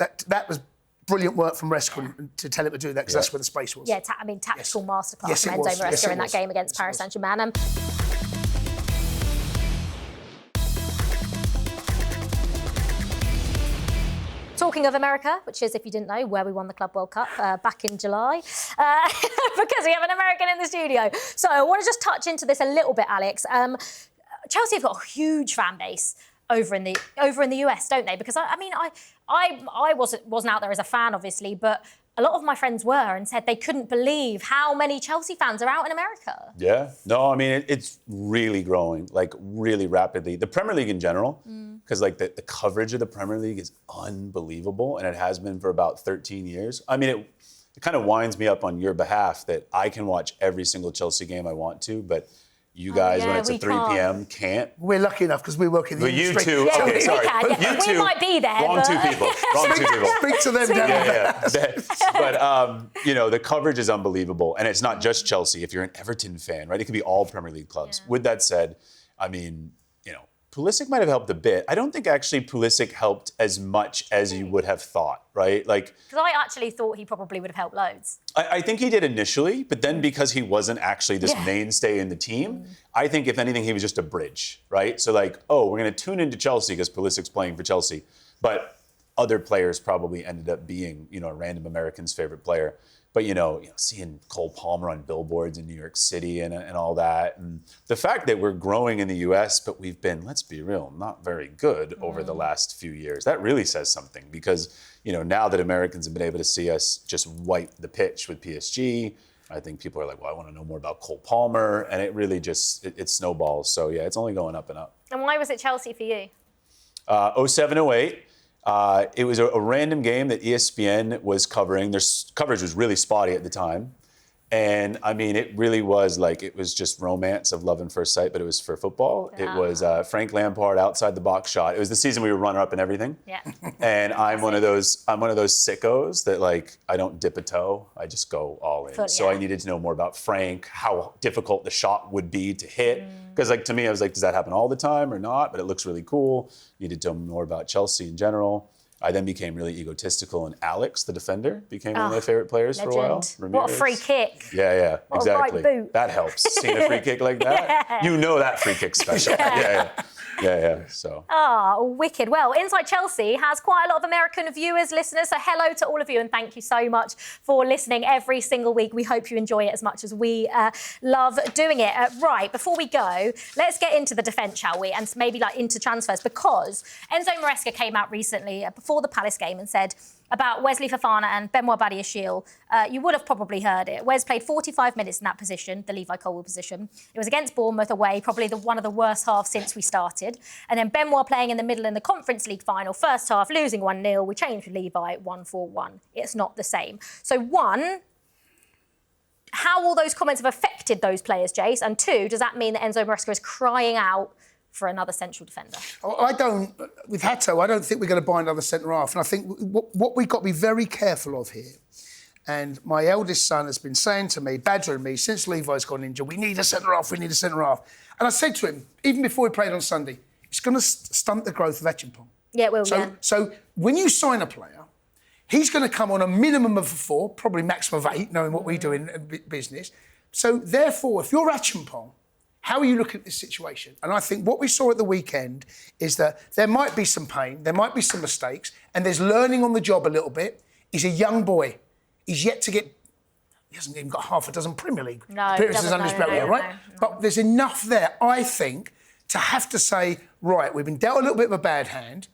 brilliant work from Rescue to tell him to do that, because that's where the space was. Yeah, tactical masterclass from Enzo Maresca in that game against Paris Saint-Germain. Talking of America, which is, if you didn't know, where we won the Club World Cup back in July, because we have an American in the studio. So I want to just touch into this a little bit, Alex. Chelsea have got a huge fan base over in the US, don't they? Because I wasn't out there as a fan, obviously, but a lot of my friends were and said they couldn't believe how many Chelsea fans are out in America. Yeah. No, I mean, it's really growing, like really rapidly. The Premier League in general, because like the coverage of the Premier League is unbelievable, and it has been for about 13 years. I mean, it kind of winds me up on your behalf that I can watch every single Chelsea game I want to, but you guys, when it's at 3 p.m., can't. We're lucky enough because we work in the industry. You two, Yeah, okay, sorry. You two, we might be there. Wrong two people. Speak to them, Dan. Yeah. But, the coverage is unbelievable. And it's not just Chelsea. If you're an Everton fan, right? It could be all Premier League clubs. Yeah. With that said, I mean, Pulisic might have helped a bit. I don't think actually Pulisic helped as much as you would have thought, right? Like, because I actually thought he probably would have helped loads. I think he did initially, but then because he wasn't actually this mainstay in the team, I think if anything, he was just a bridge, right? So like, we're going to tune into Chelsea because Pulisic's playing for Chelsea. But other players probably ended up being, a random American's favorite player. But, seeing Cole Palmer on billboards in New York City and all that. And the fact that we're growing in the U.S., but we've been, let's be real, not very good over the last few years. That really says something because, now that Americans have been able to see us just wipe the pitch with PSG, I think people are like, well, I want to know more about Cole Palmer. And it really just, it snowballs. So, yeah, it's only going up and up. And why was it Chelsea for you? 07-08. It was a random game that ESPN was covering. Their coverage was really spotty at the time. And, I mean, it really was like, it was just romance of love and first sight, but it was for football. Yeah. It was Frank Lampard outside the box shot. It was the season we were runner-up and everything. Yeah. And I'm one of those sickos that, like, I don't dip a toe. I just go all in. So I needed to know more about Frank, how difficult the shot would be to hit. Because, like, to me, I was like, does that happen all the time or not? But it looks really cool. Needed to know more about Chelsea in general. I then became really egotistical, and Alex, the defender, became one of my favorite players for a while. Ramirez. What a free kick. Yeah, exactly. What a right boot. That helps. Seeing a free kick like that, that free kick's special. Yeah. So. Wicked. Well, Inside Chelsea has quite a lot of American viewers, listeners. So hello to all of you, and thank you so much for listening every single week. We hope you enjoy it as much as we love doing it. Right, before we go, let's get into the defence, shall we? And maybe into transfers, because Enzo Maresca came out recently before the Palace game and said about Wesley Fofana and Benoit Badiashile. You would have probably heard it. Wes played 45 minutes in that position, the Levi Colwill position. It was against Bournemouth away, probably one of the worst halves since we started. And then Benoit playing in the middle in the Conference League final, first half, losing 1-0. We changed with Levi 1-4-1. It's not the same. So one, how all those comments have affected those players, Jace? And two, does that mean that Enzo Maresca is crying out for another central defender? I don't think we're going to buy another centre-half. And I think what we've got to be very careful of here, and my eldest son has been saying to me, badgering me, since Levi's gone injured, we need a centre-half. And I said to him, even before he played on Sunday, it's going to stunt the growth of Acheampong. Yeah, it will, So when you sign a player, he's going to come on a minimum of 4, probably maximum of 8, knowing what we do in business. So therefore, if you're Acheampong, how are you looking at this situation? And I think what we saw at the weekend is that there might be some pain, there might be some mistakes, and there's learning on the job a little bit. He's a young boy. He's yet to get... He hasn't even got half a dozen Premier League appearances under his belt yet, right? No. But there's enough there, I think, to have to say, right, we've been dealt a little bit of a bad hand.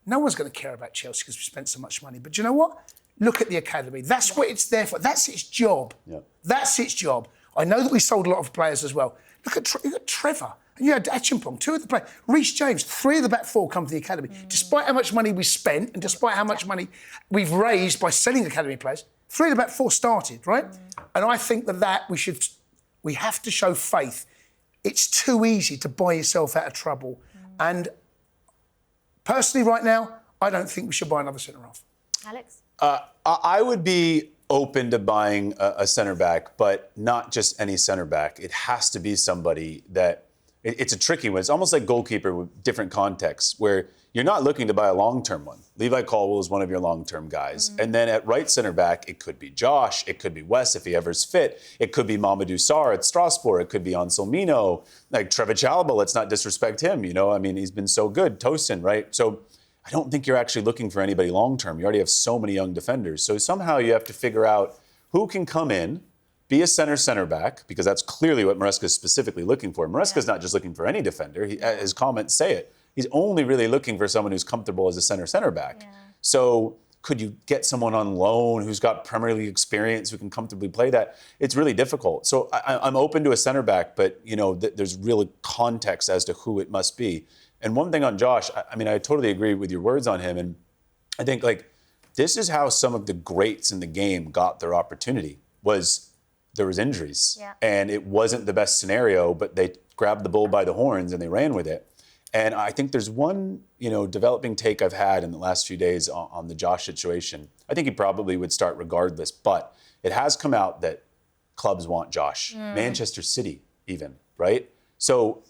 No one's going to care about Chelsea because we spent so much money. But do you know what? Look at the academy. That's what it's there for. That's its job. Yeah. That's its job. I know that we sold a lot of players as well. Look at Trevor. And you had Acheampong, 2 of the players. Reece James, 3 of the back 4 come from the academy. Despite how much money we spent and despite how much money we've raised by selling academy players, 3 of the back 4 started, right? And I think that we have to show faith. it's too easy to buy yourself out of trouble. And personally, right now, I don't think we should buy another centre-half. Alex? I would be open to buying a centre back, but not just any centre back. It has to be somebody that it's a tricky one. It's almost like goalkeeper with different contexts where you're not looking to buy a long-term one. Levi Colwill is one of your long-term guys. And then at right centre back, it could be Josh, it could be Wes if he ever's fit, it could be Mamadou Sarr at Strasbourg, it could be Anselmino, like Trevor Chalobah, let's not disrespect him, you know, I mean, he's been so good, Tosin, right? So I don't think you're actually looking for anybody long-term. You already have so many young defenders. So somehow you have to figure out who can come in, be a center back, because that's clearly what Maresca is specifically looking for. Maresca's not just looking for any defender. His comments say it. He's only really looking for someone who's comfortable as a center back. Yeah. So could you get someone on loan who's got Premier League experience who can comfortably play that? It's really difficult. So I'm open to a center back, but you know, there's really context as to who it must be. And one thing on Josh, I mean, I totally agree with your words on him. And I think this is how some of the greats in the game got their opportunity was there was injuries. Yeah. And it wasn't the best scenario, but they grabbed the bull by the horns and they ran with it. And I think there's one, developing take I've had in the last few days on the Josh situation. I think he probably would start regardless, but it has come out that clubs want Josh. Manchester City even, right? So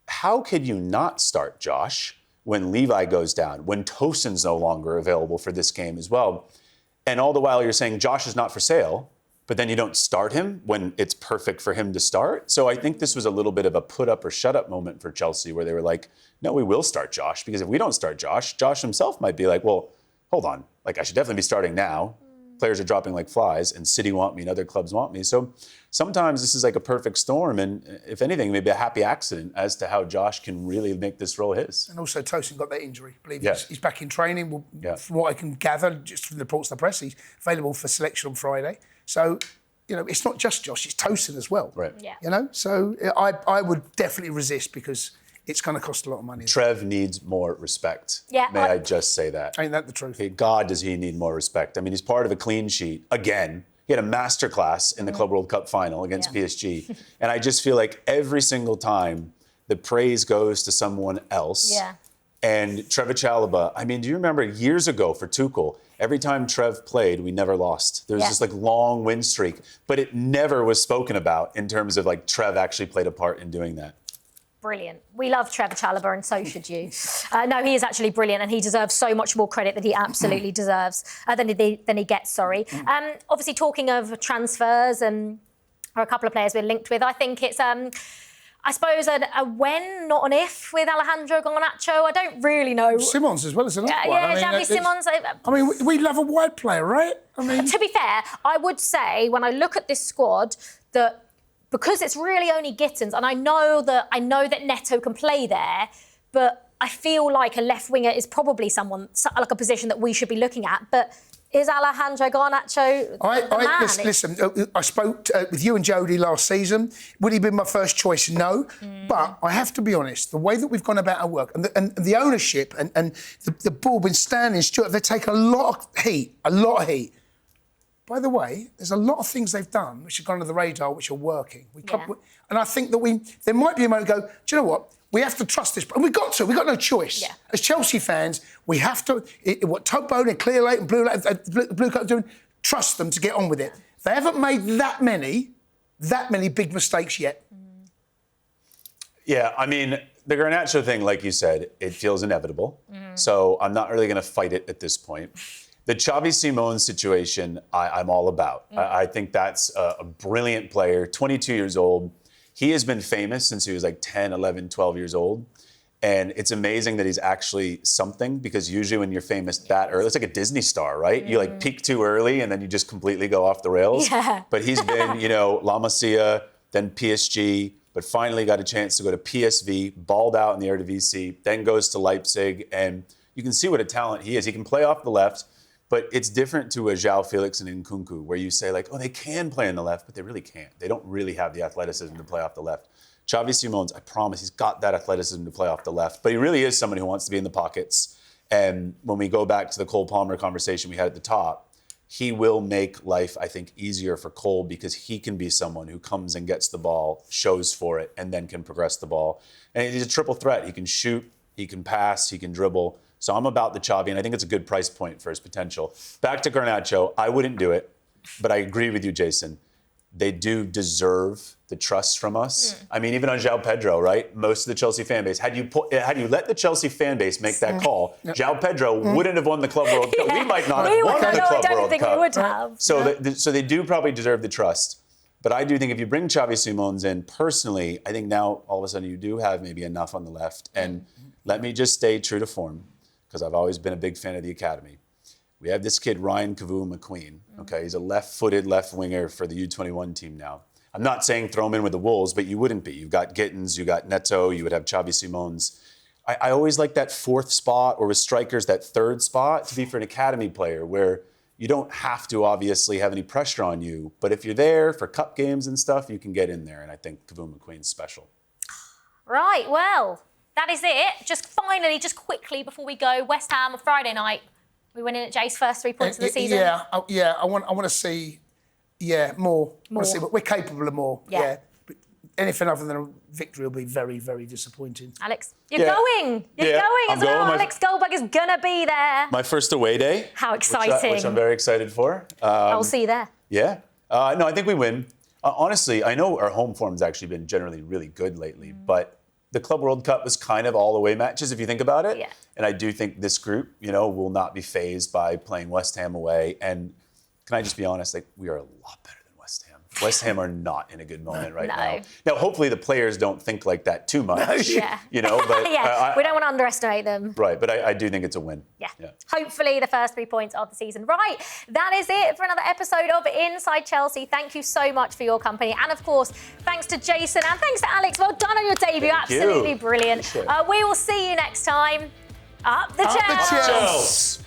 how could you not start Josh when Levi goes down, when Tosin's no longer available for this game as well? And all the while you're saying Josh is not for sale, but then you don't start him when it's perfect for him to start. So I think this was a little bit of a put up or shut up moment for Chelsea where they were like, no, we will start Josh, because if we don't start Josh himself might be like, well, hold on, I should definitely be starting now. Players are dropping like flies and City want me and other clubs want me. So sometimes this is like a perfect storm, and if anything, maybe a happy accident as to how Josh can really make this role his. And also Tosin got that injury. I believe he's back in training. Well, from what I can gather, just from the reports of the press, he's available for selection on Friday. So, it's not just Josh, it's Tosin as well. Right. Yeah. So I would definitely resist because it's going to cost a lot of money. Trev needs more respect. Yeah. May I just say that? Ain't that the truth? God, does he need more respect. I mean, he's part of a clean sheet. Again, he had a masterclass in the Club World Cup final against PSG. And I just feel like every single time the praise goes to someone else. Yeah. And Trevor Chalobah, I mean, do you remember years ago for Tuchel, every time Trev played, we never lost. There was this long win streak, but it never was spoken about in terms of Trev actually played a part in doing that. Brilliant. We love Trevor Chalobah, and so should you. No, he is actually brilliant, and he deserves so much more credit that he absolutely deserves than he gets. Sorry. Obviously, talking of transfers and a couple of players we're linked with, I think it's. I suppose a when, not an if, with Alejandro Garnacho. I don't really know. Simons as well as another one. Yeah, Xavi Simons. I mean, we love a wide player, right? I mean, to be fair, I would say when I look at this squad that because it's really only Gittens, and I know that Neto can play there, but I feel like a left winger is probably someone like a position that we should be looking at, but. Is Alejandro Garnacho the man? Listen, I spoke with you and Jodie last season. Would he be my first choice? No. But I have to be honest, the way that we've gone about our work and the ownership and the board been standing, Stuart, they take a lot of heat. By the way, there's a lot of things they've done which have gone under the radar, which are working. And I think that there might be a moment to go, do you know what? We have to trust this. And we've got no choice. Yeah. As Chelsea fans, we have to, what Tugboat and Clear Lake and Blue Coat are doing, trust them to get on with it. They haven't made that many big mistakes yet. Yeah, I mean, the Garnacho thing, like you said, it feels inevitable. So I'm not really going to fight it at this point. The Xavi Simons situation, I'm all about. I think that's a brilliant player, 22 years old. He has been famous since he was 10, 11, 12 years old. And it's amazing that he's actually something, because usually when you're famous that early, it's like a Disney star, right? You peak too early and then you just completely go off the rails. Yeah. But he's been, La Masia, then PSG, but finally got a chance to go to PSV, balled out in the Eredivisie, then goes to Leipzig. And you can see what a talent he is. He can play off the left. But it's different to a João Felix and Nkunku, where you say, they can play on the left, but they really can't. They don't really have the athleticism to play off the left. Xavi Simons, I promise, he's got that athleticism to play off the left. But he really is someone who wants to be in the pockets. And when we go back to the Cole Palmer conversation we had at the top, he will make life, I think, easier for Cole because he can be someone who comes and gets the ball, shows for it, and then can progress the ball. And he's a triple threat. He can shoot, he can pass, he can dribble. So I'm about the Xavi, and I think it's a good price point for his potential. Back to Garnacho, I wouldn't do it, but I agree with you, Jason. They do deserve the trust from us. I mean, even on João Pedro, right? Most of the Chelsea fan base, had you let the Chelsea fan base make that call, João Pedro wouldn't have won the Club World Cup. We might not have won the Club World Cup. I don't think we would have. So they do probably deserve the trust. But I do think if you bring Xavi Simons in, personally, I think now all of a sudden you do have maybe enough on the left. And let me just stay true to form, because I've always been a big fan of the academy. We have this kid, Ryan Cavu-McQueen. Okay, he's a left-footed left winger for the U21 team now. I'm not saying throw him in with the Wolves, but you wouldn't be. You've got Gittens, you got Neto, you would have Xavi Simons. I always like that fourth spot, or with strikers, that third spot to be for an academy player where you don't have to obviously have any pressure on you, but if you're there for cup games and stuff, you can get in there, and I think Cavu-McQueen's special. Right, well, that is it. Just finally, just quickly before we go, West Ham on Friday night. We went in at Jay's first 3 points of the season. I want to see, more. I want to see, we're capable of more. Yeah. But anything other than a victory will be very, very disappointing. Alex, you're going. You're going as well. Alex Goldberg is gonna be there. My first away day. How exciting! Which I'm very excited for. I'll see you there. Yeah. No, I think we win. Honestly, I know our home form's actually been generally really good lately, but the Club World Cup was kind of all away matches, if you think about it. Yeah. And I do think this group, will not be fazed by playing West Ham away. And can I just be honest, we are a lot better than West Ham. West Ham are not in a good moment right now. Now, hopefully the players don't think like that too much. But we don't want to underestimate them. Right, but I do think it's a win. Yeah. Hopefully the first 3 points of the season. Right, that is it for another episode of Inside Chelsea. Thank you so much for your company. And of course, thanks to Jason and thanks to Alex. Well done on your debut. Absolutely brilliant. We will see you next time. Up the Chels.